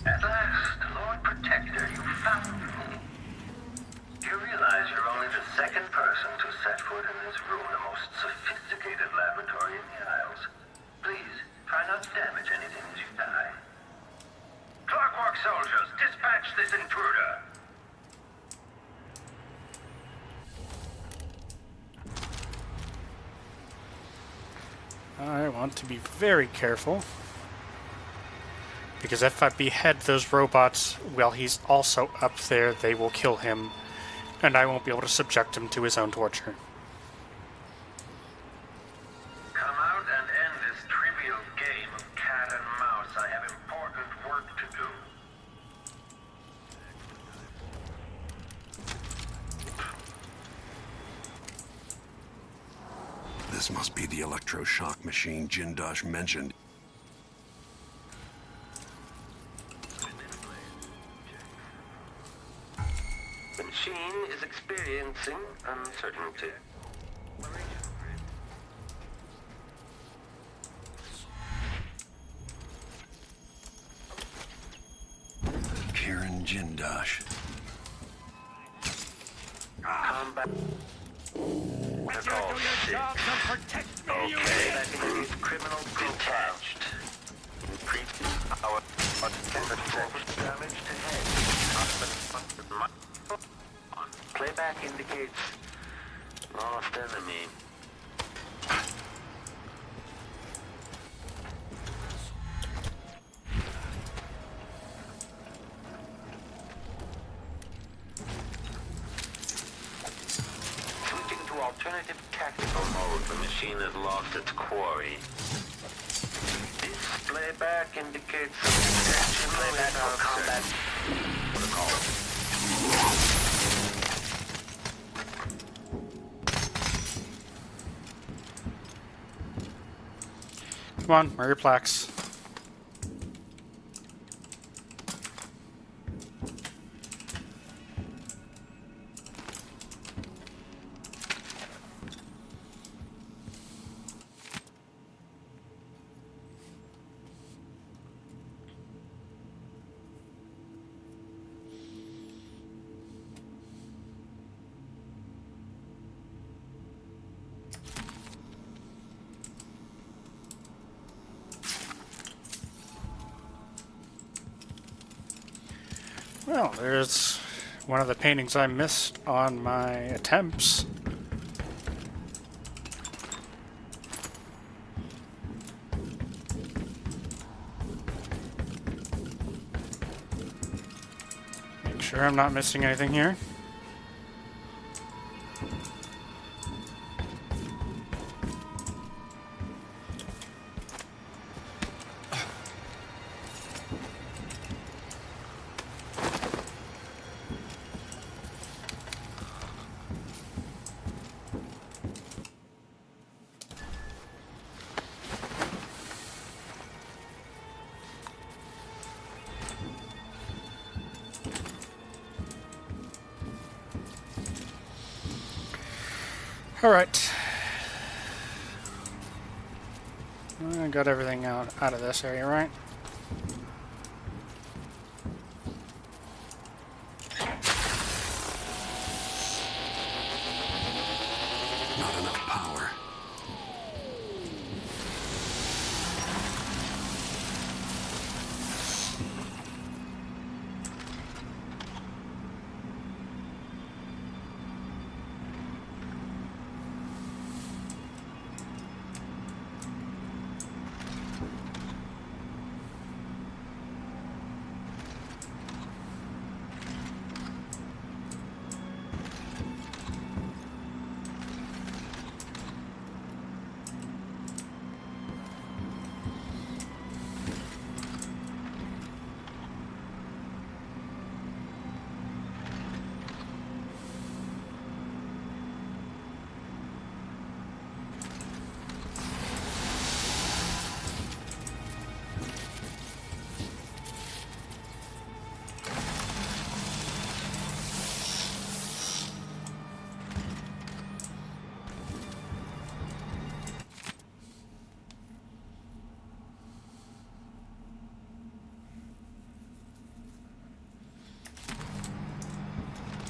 At last, Lord Protector, you found me. You realize you're only the second person to set foot in this room, the most sophisticated laboratory in the Isles. Please, try not to damage anything as you die. Clockwork soldiers, dispatch this intruder! I want to be very careful. Because if I behead those robots while he's also up there, they will kill him. And I won't be able to subject him to his own torture. Come out and end this trivial game of cat and mouse. I have important work to do. This must be the electroshock machine Jindosh mentioned. The machine is experiencing uncertainty. Karen Jindosh. Combat. Protocol 6. Okay, that includes criminal detached. Increased our damage. Playback indicates lost enemy. Switching to alternative tactical mode, the machine has lost its quarry. This playback indicates playback for combat protocol. Come on, where are your plaques? Well, there's one of the paintings I missed on my attempts. Make sure I'm not missing anything here. Alright. I got everything out of this area, right? Not enough power.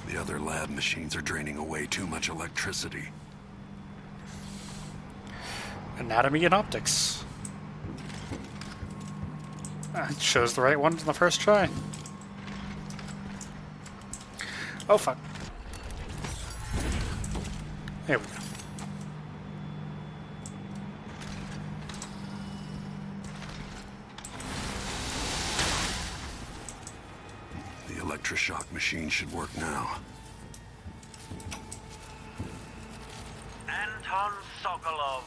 The other lab machines are draining away too much electricity. Anatomy and optics. It shows the right ones on the first try. Oh fuck. There we go. The electroshock machine should work now. Anton Sokolov,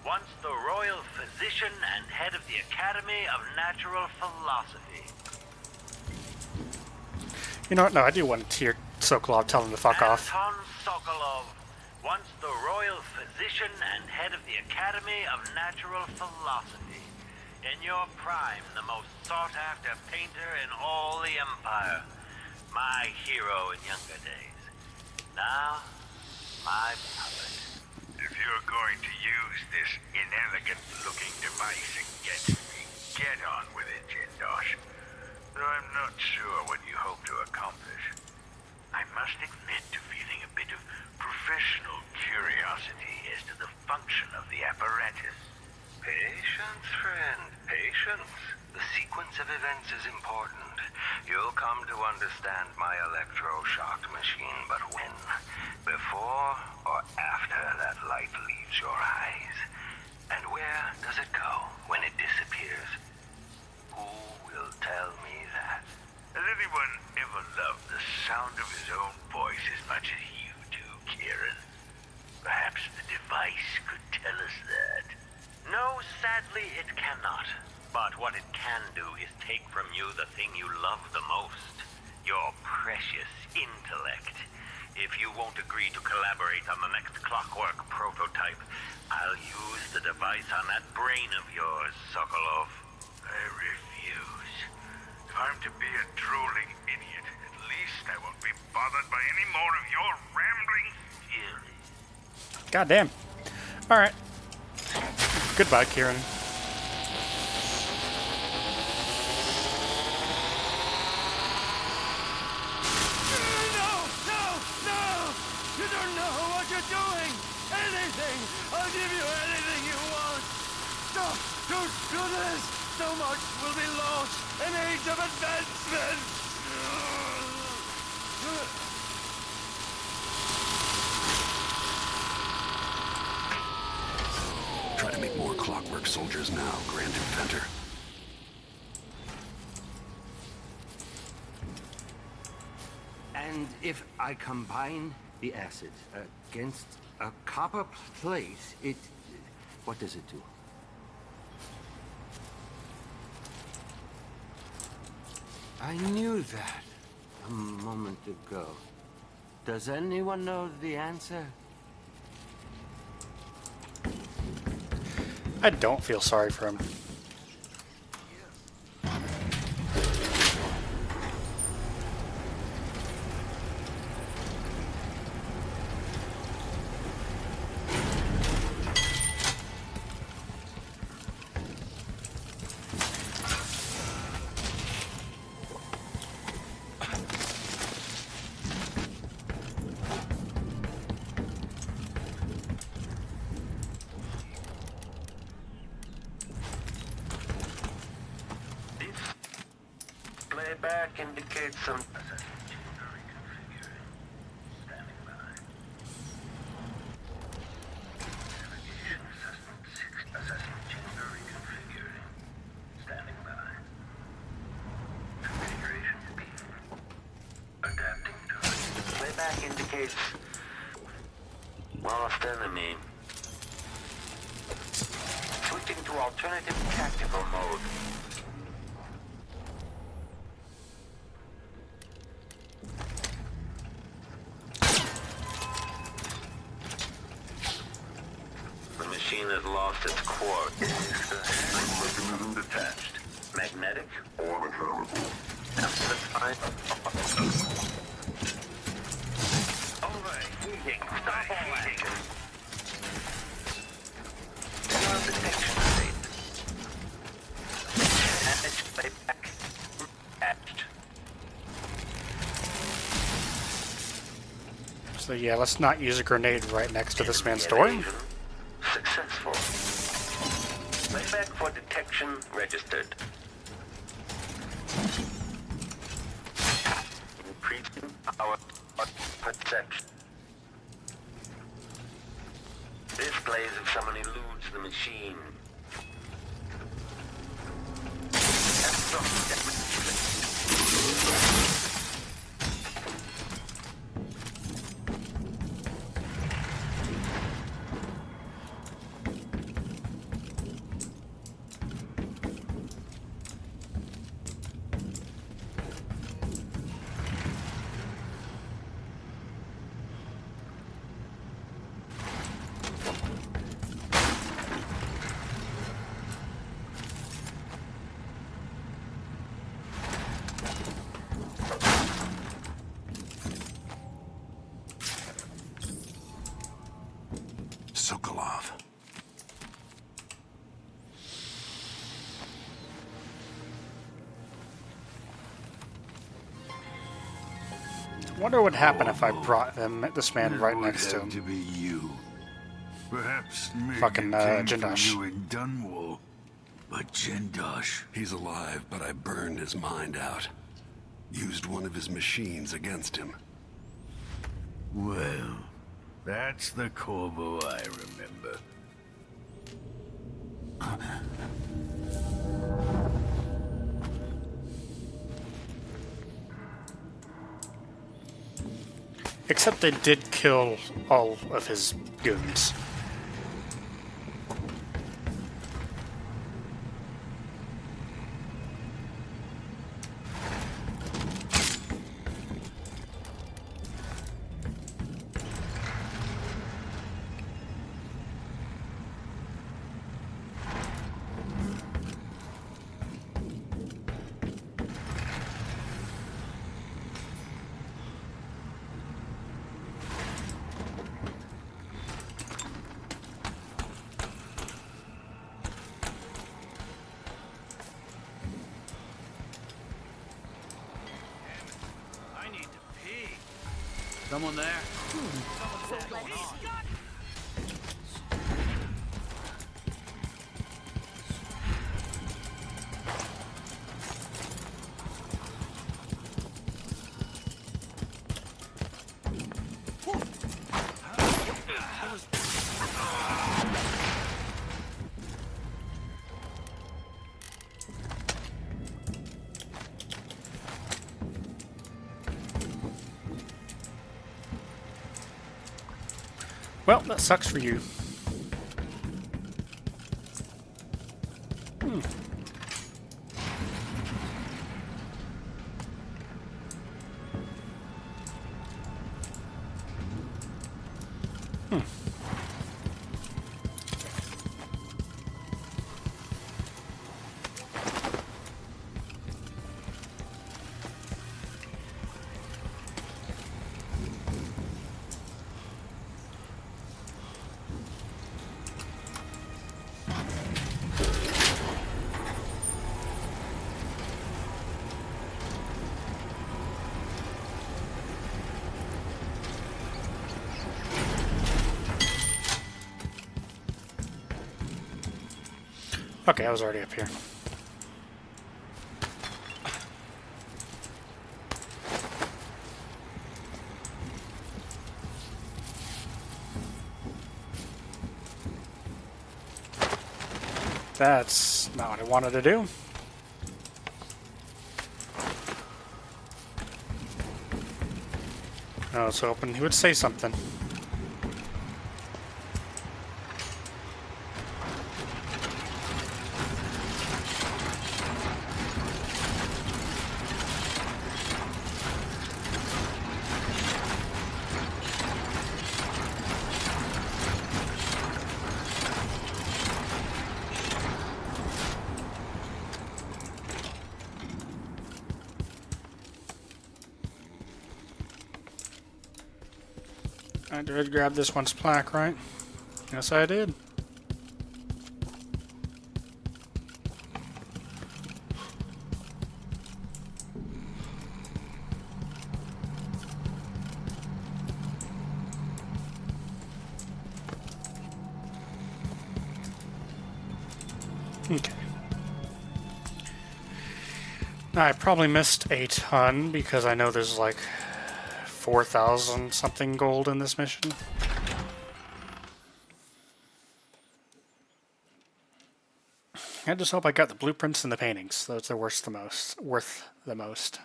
once the royal physician and head of the Academy of Natural Philosophy. You know what? No, I do want to hear Sokolov tell him to fuck off. Anton Sokolov, once the royal physician and head of the Academy of Natural Philosophy. In your prime, the most sought-after painter in all the Empire. My hero in younger days. Now, my puppet. If you're going to use this inelegant-looking device against me, get on with it, Jindosh. Though I'm not sure what you hope to accomplish. I must admit to feeling a bit of professional curiosity as to the function of the apparatus. Patience, friend, patience. The sequence of events is important. You'll come to understand my electroshock machine, but when? Before or after that light leaves your eyes? And where does it go when it disappears? Who will tell me that? Has anyone ever loved the sound of his own voice as much as you do, Kieran? Perhaps the device could tell us that. No, sadly, it cannot. But what it can do is take from you the thing you love the most. Your precious intellect. If you won't agree to collaborate on the next clockwork prototype, I'll use the device on that brain of yours, Sokolov. I refuse. If I'm to be a drooling idiot, at least I won't be bothered by any more of your rambling theories. Goddamn. Alright. Goodbye, Kieran. You don't know what you're doing! Anything! I'll give you anything you want! Stop! Don't do this! So much will be lost! An age of advancement! Try to make more clockwork soldiers now, Grand Inventor. And if I combine the acid against a copper plate, what does it do? I knew that a moment ago. Does anyone know the answer? I don't feel sorry for him. Playback indicates some... Playback indicates... lost enemy. Switching to alternative tactical mode. The machine has lost its quartz. Mechanism detached. Magnetic or mechanical. Overheating. Stop all that. Detection state. Damage playback. Attached. So yeah, let's not use a grenade right next to this man's door. Successful. Playback for detection registered. Increasing our perception. Displays if someone eludes the machine. Sokolov. Wonder what happened if I brought this man right It next to would have him. to be you. Perhaps Megan Fucking came for Jindosh. you in Dunwall. But Jindosh... He's alive, but I burned his mind out. Used one of his machines against him. Well, that's the Corvo I remember. Except they did kill all of his goons. Someone there? What's going on? Well, that sucks for you. Okay, I was already up here. That's not what I wanted to do. I was hoping he would say something. I did grab this one's plaque, right? Yes, I did. Okay. I probably missed a ton because I know there's like 4,000 something gold in this mission. I just hope I got the blueprints and the paintings. Those are worth the most.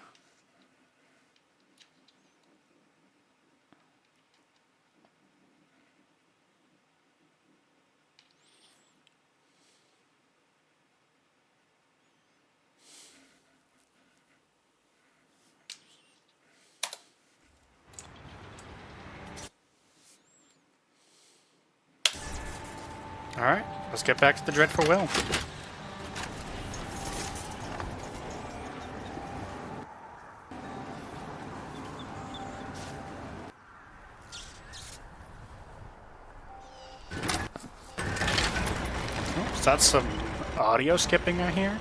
Alright, let's get back to the Dreadful Well. Oh, is that some audio skipping I hear?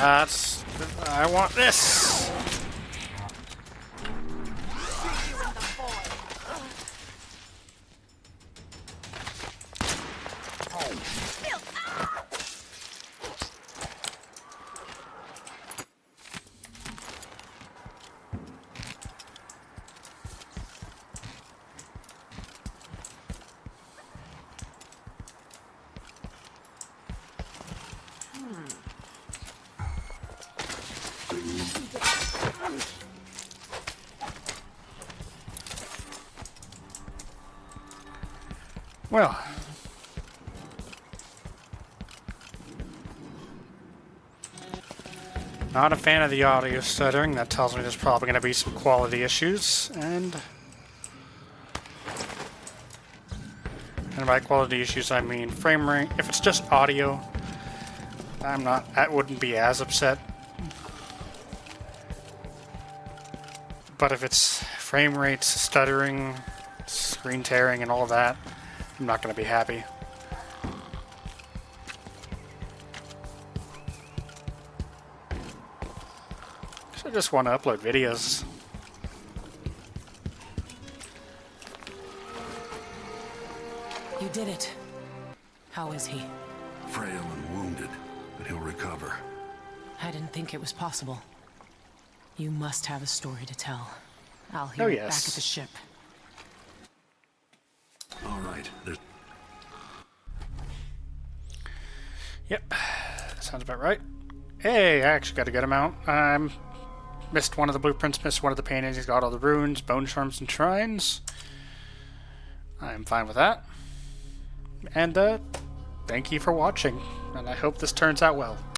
I want this! Well, not a fan of the audio stuttering. That tells me there's probably going to be some quality issues, and by quality issues I mean frame rate. If it's just audio, I wouldn't be as upset. But if it's frame rates, stuttering, screen tearing, and all that, I'm not going to be happy. I just want to upload videos. You did it. How is he? Frail and wounded, but he'll recover. I didn't think it was possible. You must have a story to tell. I'll hear it back at the ship. All right. Yep. Sounds about right. Hey, I actually got to get him out. Missed one of the blueprints, missed one of the paintings. He's got all the runes, bone charms, and shrines. I'm fine with that. And, thank you for watching. And I hope this turns out well.